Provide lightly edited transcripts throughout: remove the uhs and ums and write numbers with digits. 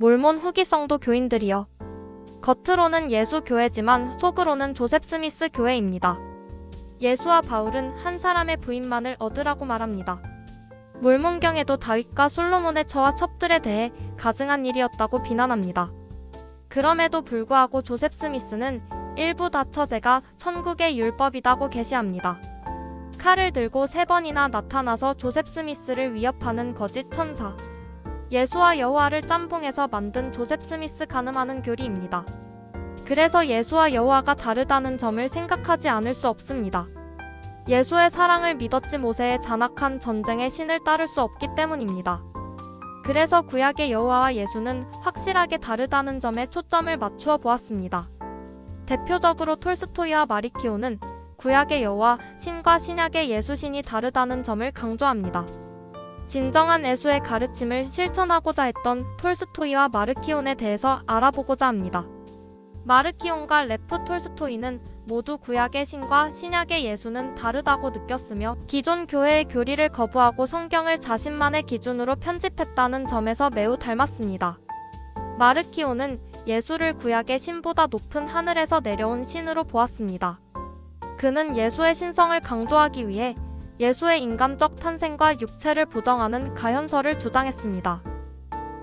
몰몬 후기 성도 교인들이여. 겉으로는 예수 교회지만 속으로는 조셉 스미스 교회입니다. 예수와 바울은 한 사람의 부인만을 얻으라고 말합니다. 몰몬경에도 다윗과 솔로몬의 처와 첩들에 대해 가증한 일이었다고 비난합니다. 그럼에도 불구하고 조셉 스미스는 일부 다처제가 천국의 율법이다고 계시합니다. 칼을 들고 3번이나 나타나서 조셉 스미스를 위협하는 거짓 천사. 예수와 여호와를 짬뽕해서 만든 조셉 스미스 가늠하는 교리입니다. 그래서 예수와 여호와가 다르다는 점을 생각하지 않을 수 없습니다. 예수의 사랑을 믿었지 모세의 잔악한 전쟁의 신을 따를 수 없기 때문입니다. 그래서 구약의 여호와와 예수는 확실하게 다르다는 점에 초점을 맞추어 보았습니다. 대표적으로 톨스토이와 마리키오는 구약의 여호와 신과 신약의 예수 신이 다르다는 점을 강조합니다. 진정한 예수의 가르침을 실천하고자 했던 톨스토이와 마르키온에 대해서 알아보고자 합니다. 마르키온과 레프 톨스토이는 모두 구약의 신과 신약의 예수는 다르다고 느꼈으며 기존 교회의 교리를 거부하고 성경을 자신만의 기준으로 편집했다는 점에서 매우 닮았습니다. 마르키온은 예수를 구약의 신보다 높은 하늘에서 내려온 신으로 보았습니다. 그는 예수의 신성을 강조하기 위해 예수의 인간적 탄생과 육체를 부정하는 가현설을 주장했습니다.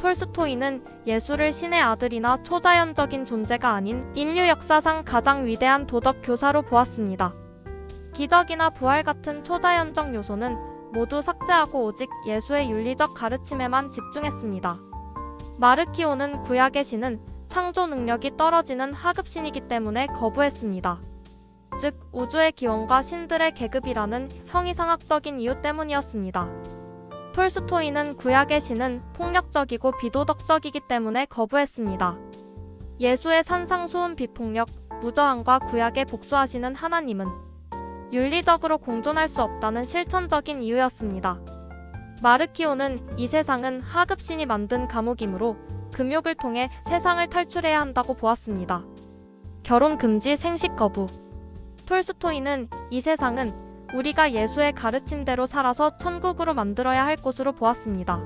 톨스토이는 예수를 신의 아들이나 초자연적인 존재가 아닌 인류 역사상 가장 위대한 도덕 교사로 보았습니다. 기적이나 부활 같은 초자연적 요소는 모두 삭제하고 오직 예수의 윤리적 가르침에만 집중했습니다. 마르키오는 구약의 신은 창조 능력이 떨어지는 하급신이기 때문에 거부했습니다. 즉 우주의 기원과 신들의 계급이라는 형이상학적인 이유 때문이었습니다. 톨스토이는 구약의 신은 폭력적이고 비도덕적이기 때문에 거부했습니다. 예수의 산상수훈 비폭력, 무저항과 구약에 복수하시는 하나님은 윤리적으로 공존할 수 없다는 실천적인 이유였습니다. 마르키오는 이 세상은 하급신이 만든 감옥이므로 금욕을 통해 세상을 탈출해야 한다고 보았습니다. 결혼 금지, 생식 거부. 톨스토이는 이 세상은 우리가 예수의 가르침대로 살아서 천국으로 만들어야 할 곳으로 보았습니다.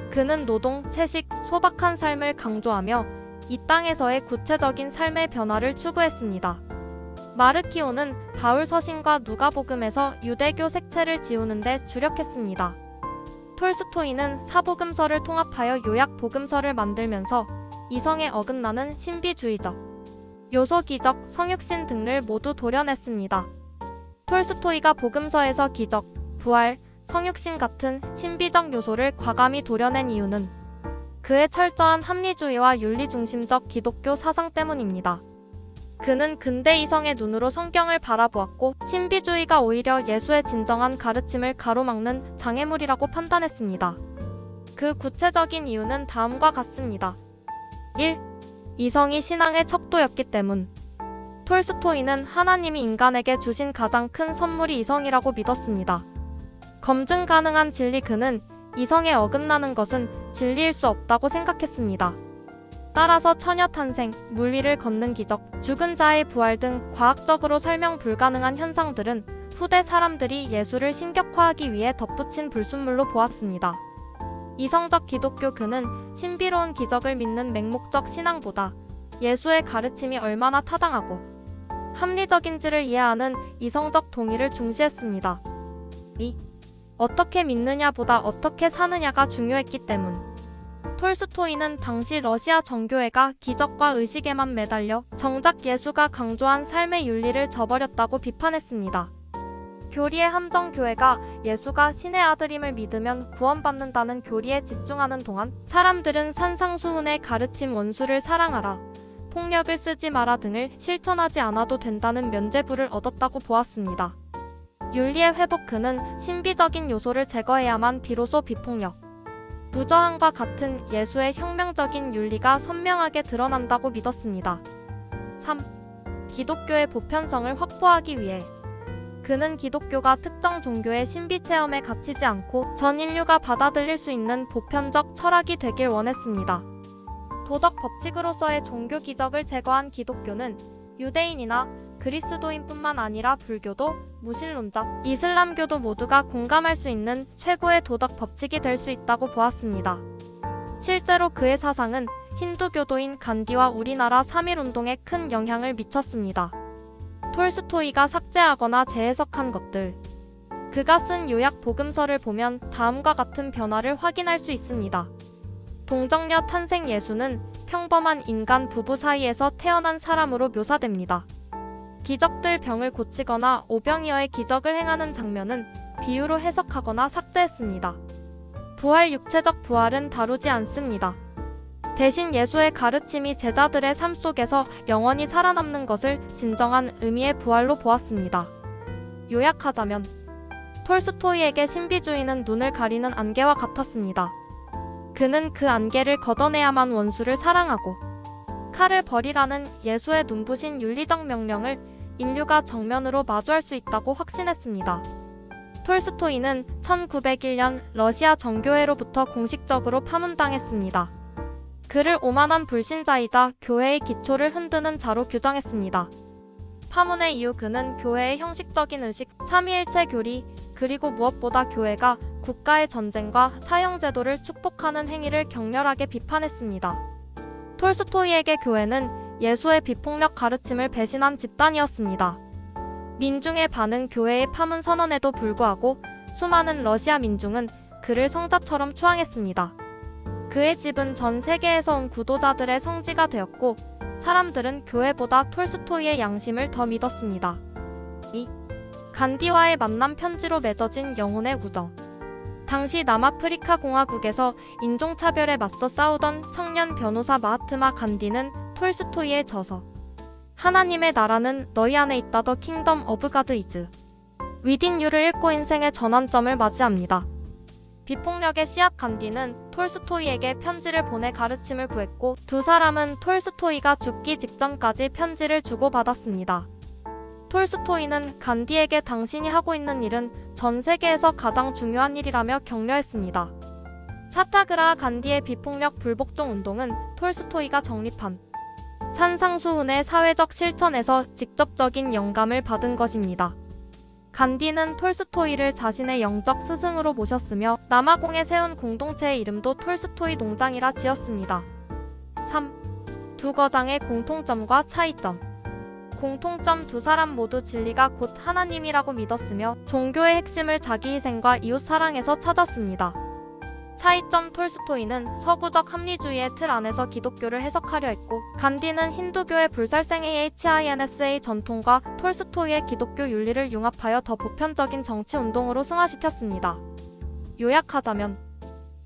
그는 노동, 채식, 소박한 삶을 강조하며 이 땅에서의 구체적인 삶의 변화를 추구했습니다. 마르키오는 바울 서신과 누가복음에서 유대교 색채를 지우는 데 주력했습니다. 톨스토이는 사복음서를 통합하여 요약 복음서를 만들면서 이성에 어긋나는 신비주의적, 요소기적, 성육신 등을 모두 도려냈습니다. 톨스토이가 복음서에서 기적, 부활, 성육신 같은 신비적 요소를 과감히 도려낸 이유는 그의 철저한 합리주의와 윤리중심적 기독교 사상 때문입니다. 그는 근대 이성의 눈으로 성경을 바라보았고 신비주의가 오히려 예수의 진정한 가르침을 가로막는 장애물이라고 판단했습니다. 그 구체적인 이유는 다음과 같습니다. 1. 이성이 신앙의 척도였기 때문. 톨스토이는 하나님이 인간에게 주신 가장 큰 선물이 이성이라고 믿었습니다. 검증 가능한 진리, 그는 이성에 어긋나는 것은 진리일 수 없다고 생각했습니다. 따라서 처녀 탄생, 물 위를 걷는 기적, 죽은 자의 부활 등 과학적으로 설명 불가능한 현상들은 후대 사람들이 예수를 신격화하기 위해 덧붙인 불순물로 보았습니다. 이성적 기독교, 그는 신비로운 기적을 믿는 맹목적 신앙보다 예수의 가르침이 얼마나 타당하고 합리적인지를 이해하는 이성적 동의를 중시했습니다. 2. 어떻게 믿느냐보다 어떻게 사느냐가 중요했기 때문. 톨스토이는 당시 러시아 정교회가 기적과 의식에만 매달려 정작 예수가 강조한 삶의 윤리를 저버렸다고 비판했습니다. 교리의 함정, 교회가 예수가 신의 아들임을 믿으면 구원받는다는 교리에 집중하는 동안 사람들은 산상수훈의 가르침, 원수를 사랑하라, 폭력을 쓰지 마라 등을 실천하지 않아도 된다는 면죄부를 얻었다고 보았습니다. 윤리의 회복, 그는 신비적인 요소를 제거해야만 비로소 비폭력, 무저항과 같은 예수의 혁명적인 윤리가 선명하게 드러난다고 믿었습니다. 3. 기독교의 보편성을 확보하기 위해. 그는 기독교가 특정 종교의 신비 체험에 갇히지 않고 전 인류가 받아들일 수 있는 보편적 철학이 되길 원했습니다. 도덕 법칙으로서의 종교 기적을 제거한 기독교는 유대인이나 그리스도인뿐만 아니라 불교도, 무신론자, 이슬람교도 모두가 공감할 수 있는 최고의 도덕 법칙이 될 수 있다고 보았습니다. 실제로 그의 사상은 힌두교도인 간디와 우리나라 3.1운동에 큰 영향을 미쳤습니다. 톨스토이가 삭제하거나 재해석한 것들. 그가 쓴 요약 복음서를 보면 다음과 같은 변화를 확인할 수 있습니다. 동정녀 탄생 예수는 평범한 인간 부부 사이에서 태어난 사람으로 묘사됩니다. 기적들 병을 고치거나 오병이어의 기적을 행하는 장면은 비유로 해석하거나 삭제했습니다. 부활 육체적 부활은 다루지 않습니다. 대신 예수의 가르침이 제자들의 삶 속에서 영원히 살아남는 것을 진정한 의미의 부활로 보았습니다. 요약하자면 톨스토이에게 신비주의는 눈을 가리는 안개와 같았습니다. 그는 그 안개를 걷어내야만 원수를 사랑하고 칼을 버리라는 예수의 눈부신 윤리적 명령을 인류가 정면으로 마주할 수 있다고 확신했습니다. 톨스토이는 1901년 러시아 정교회로부터 공식적으로 파문당했습니다. 그를 오만한 불신자이자 교회의 기초를 흔드는 자로 규정했습니다. 파문의 이유 그는 교회의 형식적인 의식, 삼위일체 교리, 그리고 무엇보다 교회가 국가의 전쟁과 사형제도를 축복하는 행위를 격렬하게 비판했습니다. 톨스토이에게 교회는 예수의 비폭력 가르침을 배신한 집단이었습니다. 민중의 반응 교회의 파문 선언에도 불구하고 수많은 러시아 민중은 그를 성자처럼 추앙했습니다. 그의 집은 전 세계에서 온 구도자들의 성지가 되었고 사람들은 교회보다 톨스토이의 양심을 더 믿었습니다. 2. 간디와의 만남 편지로 맺어진 영혼의 우정. 당시 남아프리카 공화국에서 인종차별에 맞서 싸우던 청년 변호사 마하트마 간디는 톨스토이의 저서 하나님의 나라는 너희 안에 있다 더 킹덤 오브 가드 이즈 위딘 유를 읽고 인생의 전환점을 맞이합니다. 비폭력의 씨앗 간디는 톨스토이에게 편지를 보내 가르침을 구했고 두 사람은 톨스토이가 죽기 직전까지 편지를 주고받았습니다. 톨스토이는 간디에게 당신이 하고 있는 일은 전 세계에서 가장 중요한 일이라며 격려했습니다. 사타그라 간디의 비폭력 불복종 운동은 톨스토이가 정립한 산상수훈의 사회적 실천에서 직접적인 영감을 받은 것입니다. 간디는 톨스토이를 자신의 영적 스승으로 모셨으며 남아공에 세운 공동체의 이름도 톨스토이 농장이라 지었습니다. 3. 두 거장의 공통점과 차이점. 공통점 두 사람 모두 진리가 곧 하나님이라고 믿었으며 종교의 핵심을 자기 희생과 이웃 사랑에서 찾았습니다. 차이점 톨스토이는 서구적 합리주의의 틀 안에서 기독교를 해석하려 했고 간디는 힌두교의 불살생 AHINSA 전통과 톨스토이의 기독교 윤리를 융합하여 더 보편적인 정치 운동으로 승화시켰습니다. 요약하자면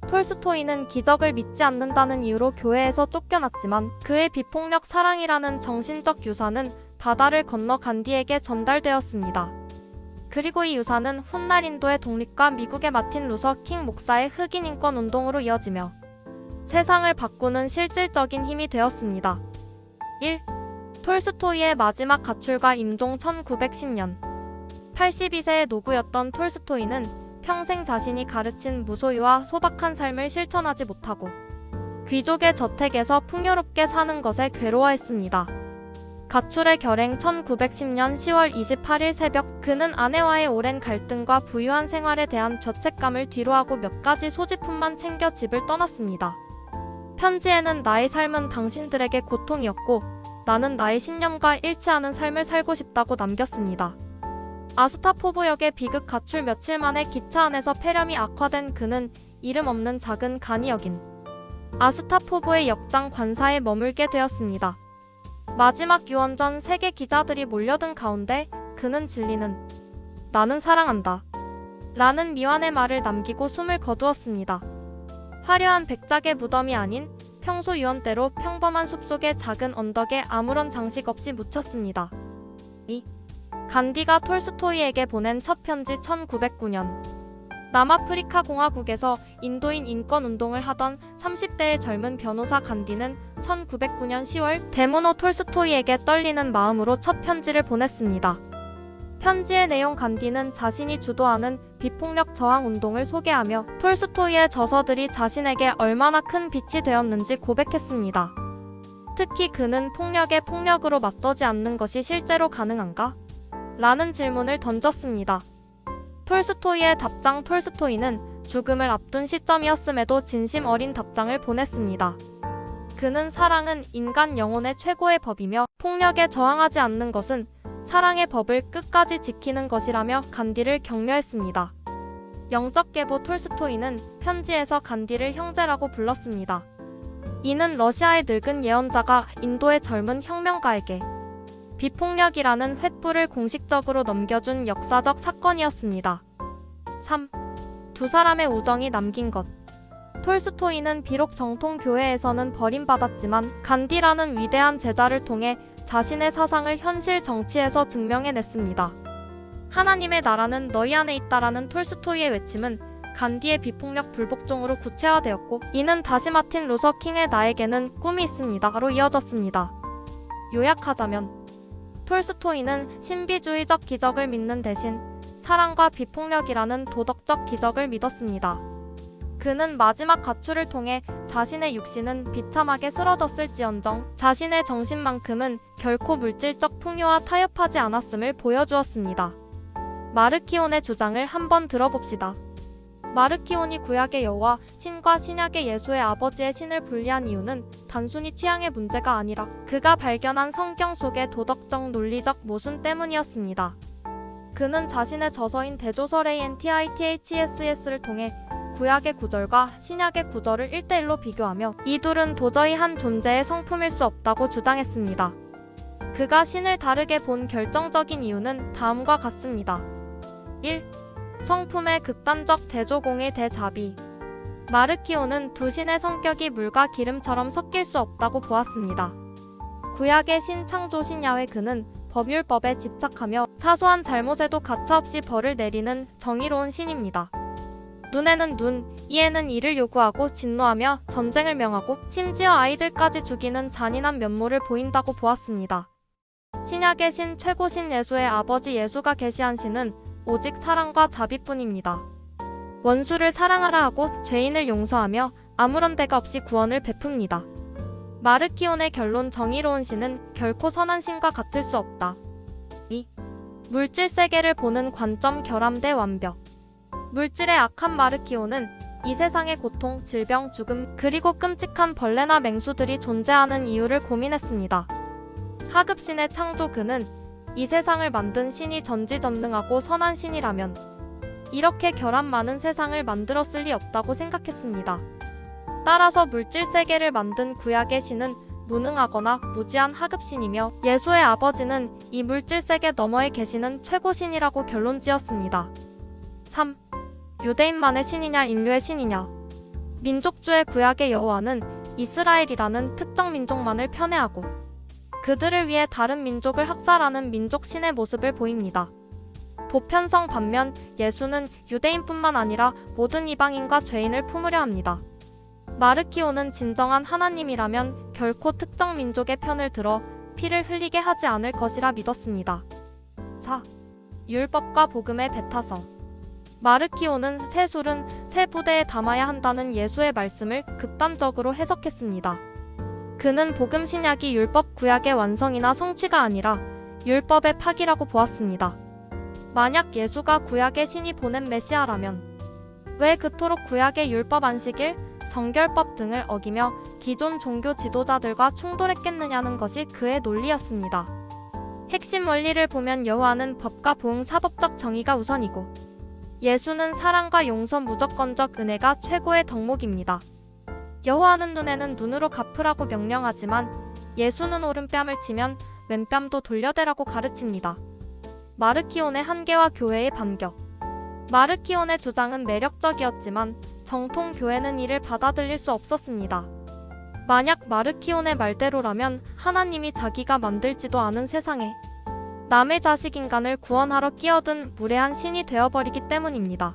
톨스토이는 기적을 믿지 않는다는 이유로 교회에서 쫓겨났지만 그의 비폭력 사랑이라는 정신적 유산은 바다를 건너 간디에게 전달되었습니다. 그리고 이 유산은 훗날 인도의 독립과 미국의 마틴 루서 킹 목사의 흑인 인권 운동으로 이어지며 세상을 바꾸는 실질적인 힘이 되었습니다. 1. 톨스토이의 마지막 가출과 임종 1910년 82세의 노구였던 톨스토이는 평생 자신이 가르친 무소유와 소박한 삶을 실천하지 못하고 귀족의 저택에서 풍요롭게 사는 것에 괴로워했습니다. 가출의 결행 1910년 10월 28일 새벽 그는 아내와의 오랜 갈등과 부유한 생활에 대한 죄책감을 뒤로하고 몇 가지 소지품만 챙겨 집을 떠났습니다. 편지에는 나의 삶은 당신들에게 고통이었고 나는 나의 신념과 일치하는 삶을 살고 싶다고 남겼습니다. 아스타포브역의 비극 가출 며칠 만에 기차 안에서 폐렴이 악화된 그는 이름 없는 작은 간이역인 아스타포브의 역장 관사에 머물게 되었습니다. 마지막 유언 전 세계 기자들이 몰려든 가운데 그는 진리는 나는 사랑한다 라는 미완의 말을 남기고 숨을 거두었습니다. 화려한 백작의 무덤이 아닌 평소 유언대로 평범한 숲속의 작은 언덕에 아무런 장식 없이 묻혔습니다. 2. 간디가 톨스토이에게 보낸 첫 편지 1909년 남아프리카 공화국에서 인도인 인권 운동을 하던 30대의 젊은 변호사 간디는 1909년 10월 데모노 톨스토이에게 떨리는 마음으로 첫 편지를 보냈습니다. 편지의 내용 간디는 자신이 주도하는 비폭력 저항 운동을 소개하며 톨스토이의 저서들이 자신에게 얼마나 큰 빛이 되었는지 고백했습니다. 특히 그는 폭력에 폭력으로 맞서지 않는 것이 실제로 가능한가? 라는 질문을 던졌습니다. 톨스토이의 답장 톨스토이는 죽음을 앞둔 시점이었음에도 진심 어린 답장을 보냈습니다. 그는 사랑은 인간 영혼의 최고의 법이며 폭력에 저항하지 않는 것은 사랑의 법을 끝까지 지키는 것이라며 간디를 격려했습니다. 영적 계보 톨스토이는 편지에서 간디를 형제라고 불렀습니다. 이는 러시아의 늙은 예언자가 인도의 젊은 혁명가에게 비폭력이라는 횃불을 공식적으로 넘겨준 역사적 사건이었습니다. 3. 두 사람의 우정이 남긴 것. 톨스토이는 비록 정통 교회에서는 버림받았지만 간디라는 위대한 제자를 통해 자신의 사상을 현실 정치에서 증명해냈습니다. 하나님의 나라는 너희 안에 있다라는 톨스토이의 외침은 간디의 비폭력 불복종으로 구체화되었고, 이는 다시 마틴 루서 킹의 나에게는 꿈이 있습니다로 이어졌습니다. 요약하자면 톨스토이는 신비주의적 기적을 믿는 대신 사랑과 비폭력이라는 도덕적 기적을 믿었습니다. 그는 마지막 가출을 통해 자신의 육신은 비참하게 쓰러졌을지언정 자신의 정신만큼은 결코 물질적 풍요와 타협하지 않았음을 보여주었습니다. 마르키온의 주장을 한번 들어봅시다. 마르키온이 구약의 여호와 신과 신약의 예수의 아버지의 신을 분리한 이유는 단순히 취향의 문제가 아니라 그가 발견한 성경 속의 도덕적 논리적 모순 때문이었습니다. 그는 자신의 저서인 대조설 ANTITHSS를 통해 구약의 구절과 신약의 구절을 1대1로 비교하며 이 둘은 도저히 한 존재의 성품일 수 없다고 주장했습니다. 그가 신을 다르게 본 결정적인 이유는 다음과 같습니다. 1. 성품의 극단적 대조공의 대자비. 마르키오는 두 신의 성격이 물과 기름처럼 섞일 수 없다고 보았습니다. 구약의 신 창조신 야훼, 그는 법율법에 집착하며 사소한 잘못에도 가차없이 벌을 내리는 정의로운 신입니다. 눈에는 눈, 이에는 이를 요구하고 진노하며 전쟁을 명하고 심지어 아이들까지 죽이는 잔인한 면모를 보인다고 보았습니다. 신약의 신 최고신 예수의 아버지 예수가 계시한 신은 오직 사랑과 자비뿐입니다. 원수를 사랑하라 하고 죄인을 용서하며 아무런 대가 없이 구원을 베풉니다. 마르키온의 결론, 정의로운 신은 결코 선한 신과 같을 수 없다. 2. 물질 세계를 보는 관점, 결함 대 완벽. 물질의 악한 마르키온은 이 세상의 고통, 질병, 죽음, 그리고 끔찍한 벌레나 맹수들이 존재하는 이유를 고민했습니다. 하급신의 창조, 그는 이 세상을 만든 신이 전지전능하고 선한 신이라면 이렇게 결함 많은 세상을 만들었을 리 없다고 생각했습니다. 따라서 물질 세계를 만든 구약의 신은 무능하거나 무지한 하급신이며 예수의 아버지는 이 물질 세계 너머에 계시는 최고신이라고 결론지었습니다. 3. 유대인만의 신이냐 인류의 신이냐. 민족주의 구약의 여호와는 이스라엘이라는 특정 민족만을 편애하고 그들을 위해 다른 민족을 학살하는 민족신의 모습을 보입니다. 보편성 반면 예수는 유대인뿐만 아니라 모든 이방인과 죄인을 품으려 합니다. 마르키오는 진정한 하나님이라면 결코 특정 민족의 편을 들어 피를 흘리게 하지 않을 것이라 믿었습니다. 4. 율법과 복음의 배타성. 마르키오는 새 술은 새 부대에 담아야 한다는 예수의 말씀을 극단적으로 해석했습니다. 그는 복음 신약이 율법 구약의 완성이나 성취가 아니라 율법의 파기라고 보았습니다. 만약 예수가 구약의 신이 보낸 메시아라면 왜 그토록 구약의 율법 안식일, 정결법 등을 어기며 기존 종교 지도자들과 충돌했겠느냐는 것이 그의 논리였습니다. 핵심 원리를 보면 여호와는 법과 보응, 사법적 정의가 우선이고 예수는 사랑과 용서, 무조건적 은혜가 최고의 덕목입니다. 여호와는 눈에는 눈으로 갚으라고 명령하지만 예수는 오른뺨을 치면 왼뺨도 돌려대라고 가르칩니다. 마르키온의 한계와 교회의 반격. 마르키온의 주장은 매력적이었지만 정통 교회는 이를 받아들일 수 없었습니다. 만약 마르키온의 말대로라면 하나님이 자기가 만들지도 않은 세상에 남의 자식 인간을 구원하러 끼어든 무례한 신이 되어버리기 때문입니다.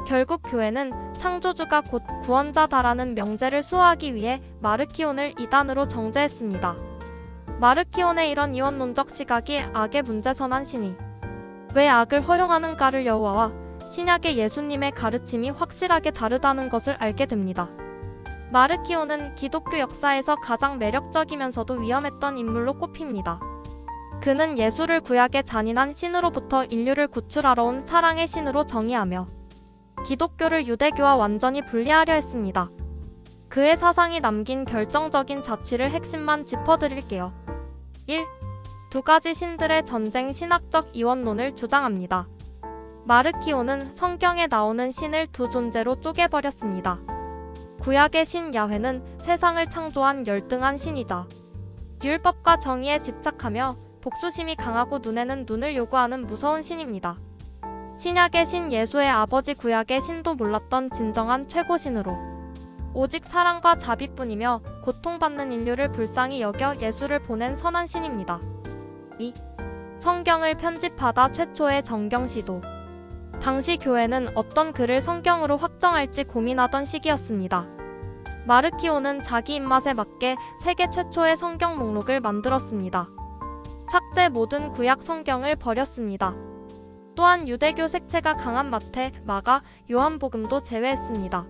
결국 교회는 창조주가 곧 구원자다라는 명제를 수호하기 위해 마르키온을 이단으로 정죄했습니다. 마르키온의 이런 이원론적 시각이 악의 문제, 선한 신이 왜 악을 허용하는가를 여호와와 신약의 예수님의 가르침이 확실하게 다르다는 것을 알게 됩니다. 마르키온은 기독교 역사에서 가장 매력적이면서도 위험했던 인물로 꼽힙니다. 그는 예수를 구약의 잔인한 신으로부터 인류를 구출하러 온 사랑의 신으로 정의하며 기독교를 유대교와 완전히 분리하려 했습니다. 그의 사상이 남긴 결정적인 자취를 핵심만 짚어드릴게요. 1. 두 가지 신들의 전쟁 신학적 이원론을 주장합니다. 마르키오는 성경에 나오는 신을 두 존재로 쪼개버렸습니다. 구약의 신 야훼는 세상을 창조한 열등한 신이자 율법과 정의에 집착하며 복수심이 강하고 눈에는 눈을 요구하는 무서운 신입니다. 신약의 신 예수의 아버지 구약의 신도 몰랐던 진정한 최고신으로 오직 사랑과 자비뿐이며 고통받는 인류를 불쌍히 여겨 예수를 보낸 선한 신입니다. 2. 성경을 편집하다 최초의 정경 시도. 당시 교회는 어떤 글을 성경으로 확정할지 고민하던 시기였습니다. 마르키오는 자기 입맛에 맞게 세계 최초의 성경 목록을 만들었습니다. 삭제 모든 구약 성경을 버렸습니다. 또한 유대교 색채가 강한 마태, 마가, 요한복음도 제외했습니다.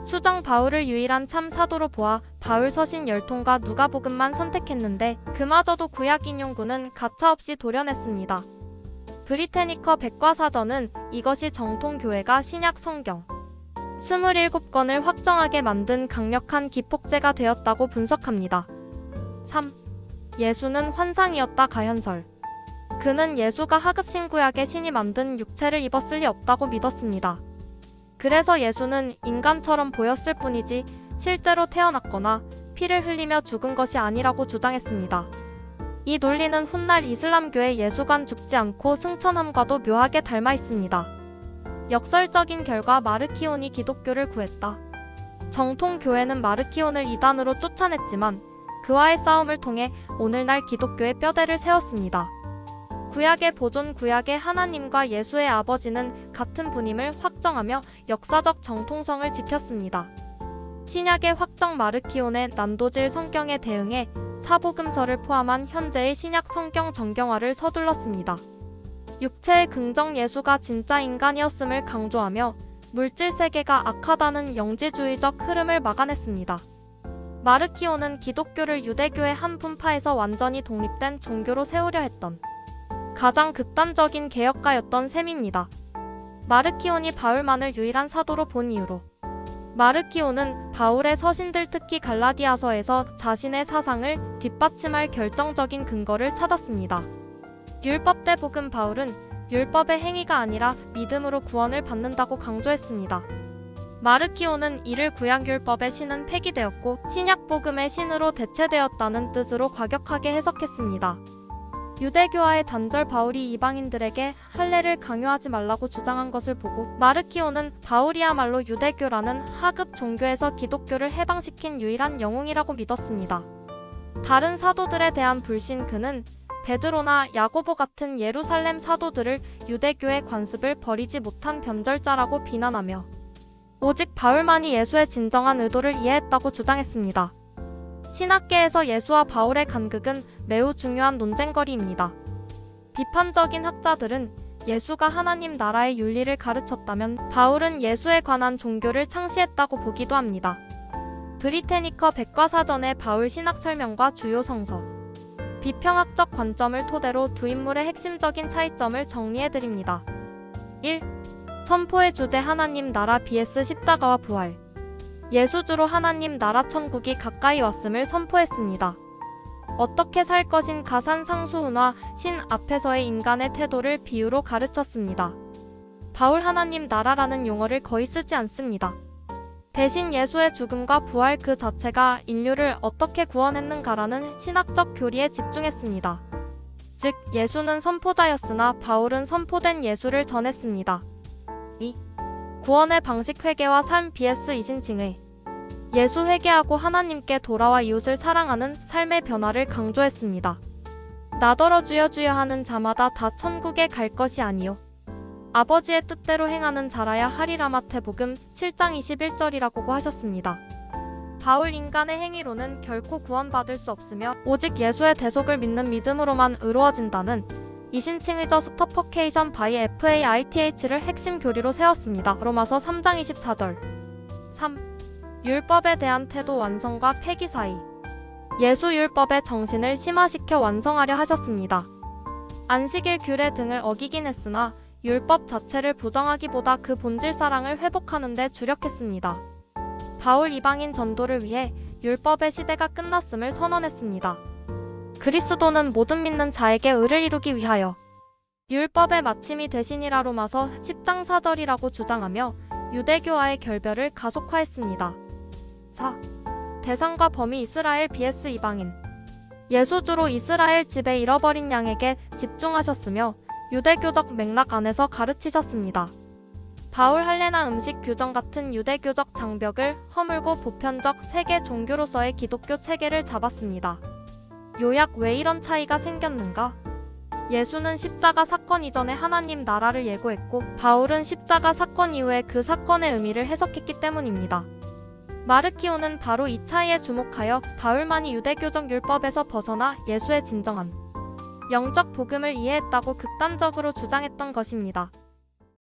수정 바울을 유일한 참 사도로 보아 바울 서신 10통과 누가복음만 선택했는데 그마저도 구약 인용구는 가차없이 도려냈습니다. 브리테니커 백과사전은 이것이 정통교회가 신약 성경 27권을 확정하게 만든 강력한 기폭제가 되었다고 분석합니다. 3. 예수는 환상이었다 가현설. 그는 예수가 하급신구약의 신이 만든 육체를 입었을 리 없다고 믿었습니다. 그래서 예수는 인간처럼 보였을 뿐이지 실제로 태어났거나 피를 흘리며 죽은 것이 아니라고 주장했습니다. 이 논리는 훗날 이슬람교의 예수관 죽지 않고 승천함과도 묘하게 닮아 있습니다. 역설적인 결과 마르키온이 기독교를 구했다. 정통교회는 마르키온을 이단으로 쫓아냈지만 그와의 싸움을 통해 오늘날 기독교의 뼈대를 세웠습니다. 구약의 보존 구약의 하나님과 예수의 아버지는 같은 분임을 확정하며 역사적 정통성을 지켰습니다. 신약의 확정 마르키온의 난도질 성경에 대응해 사복음서를 포함한 현재의 신약 성경 정경화를 서둘렀습니다. 육체의 긍정 예수가 진짜 인간이었음을 강조하며 물질 세계가 악하다는 영지주의적 흐름을 막아냈습니다. 마르키오는 기독교를 유대교의 한 분파에서 완전히 독립된 종교로 세우려 했던 가장 극단적인 개혁가였던 셈입니다. 마르키온이 바울만을 유일한 사도로 본 이유로 마르키오는 바울의 서신들 특히 갈라디아서에서 자신의 사상을 뒷받침할 결정적인 근거를 찾았습니다. 율법대 복음 바울은 율법의 행위가 아니라 믿음으로 구원을 받는다고 강조했습니다. 마르키오는 이를 구약율법의 신은 폐기되었고 신약복음의 신으로 대체되었다는 뜻으로 과격하게 해석했습니다. 유대교와의 단절 바울이 이방인들에게 할례를 강요하지 말라고 주장한 것을 보고 마르키오는 바울이야말로 유대교라는 하급 종교에서 기독교를 해방시킨 유일한 영웅이라고 믿었습니다. 다른 사도들에 대한 불신 그는 베드로나 야고보 같은 예루살렘 사도들을 유대교의 관습을 버리지 못한 변절자라고 비난하며 오직 바울만이 예수의 진정한 의도를 이해했다고 주장했습니다. 신학계에서 예수와 바울의 간극은 매우 중요한 논쟁거리입니다. 비판적인 학자들은 예수가 하나님 나라의 윤리를 가르쳤다면 바울은 예수에 관한 종교를 창시했다고 보기도 합니다. 브리테니커 백과사전의 바울 신학 설명과 주요 성서 비평학적 관점을 토대로 두 인물의 핵심적인 차이점을 정리해드립니다. 1. 선포의 주제 하나님 나라 vs 십자가와 부활. 예수주로 하나님 나라 천국이 가까이 왔음을 선포했습니다. 어떻게 살 것인 가산 상수훈화 신 앞에서의 인간의 태도를 비유로 가르쳤습니다. 바울 하나님 나라라는 용어를 거의 쓰지 않습니다. 대신 예수의 죽음과 부활 그 자체가 인류를 어떻게 구원했는가라는 신학적 교리에 집중했습니다. 즉 예수는 선포자였으나 바울은 선포된 예수를 전했습니다. 2. 구원의 방식 회개와 삶 vs 이신칭의 예수 회개하고 하나님께 돌아와 이웃을 사랑하는 삶의 변화를 강조했습니다. 나더러 주여 주여 하는 자마다 다 천국에 갈 것이 아니요 아버지의 뜻대로 행하는 자라야 하리라 마태복음 7장 21절이라고 하셨습니다. 바울 인간의 행위로는 결코 구원받을 수 없으며 오직 예수의 대속을 믿는 믿음으로만 의로워진다는 이신칭의 저 스터퍼케이션 바이 FAITH를 핵심 교리로 세웠습니다. 로마서 3장 24절 3. 율법에 대한 태도 완성과 폐기 사이 예수 율법의 정신을 심화시켜 완성하려 하셨습니다. 안식일 규례 등을 어기긴 했으나 율법 자체를 부정하기보다 그 본질 사랑을 회복하는 데 주력했습니다. 바울 이방인 전도를 위해 율법의 시대가 끝났음을 선언했습니다. 그리스도는 모든 믿는 자에게 의를 이루기 위하여 율법의 마침이 되시니라 로마서 10장 4절이라고 주장하며 유대교와의 결별을 가속화했습니다. 4. 대상과 범위 이스라엘 vs 이방인. 예수주로 이스라엘 지배 잃어버린 양에게 집중하셨으며 유대교적 맥락 안에서 가르치셨습니다. 바울 할례나 음식 규정 같은 유대교적 장벽을 허물고 보편적 세계 종교로서의 기독교 체계를 잡았습니다. 요약 왜 이런 차이가 생겼는가? 예수는 십자가 사건 이전에 하나님 나라를 예고했고 바울은 십자가 사건 이후에 그 사건의 의미를 해석했기 때문입니다. 마르키오는 바로 이 차이에 주목하여 바울만이 유대교적 율법에서 벗어나 예수의 진정한 영적 복음을 이해했다고 극단적으로 주장했던 것입니다.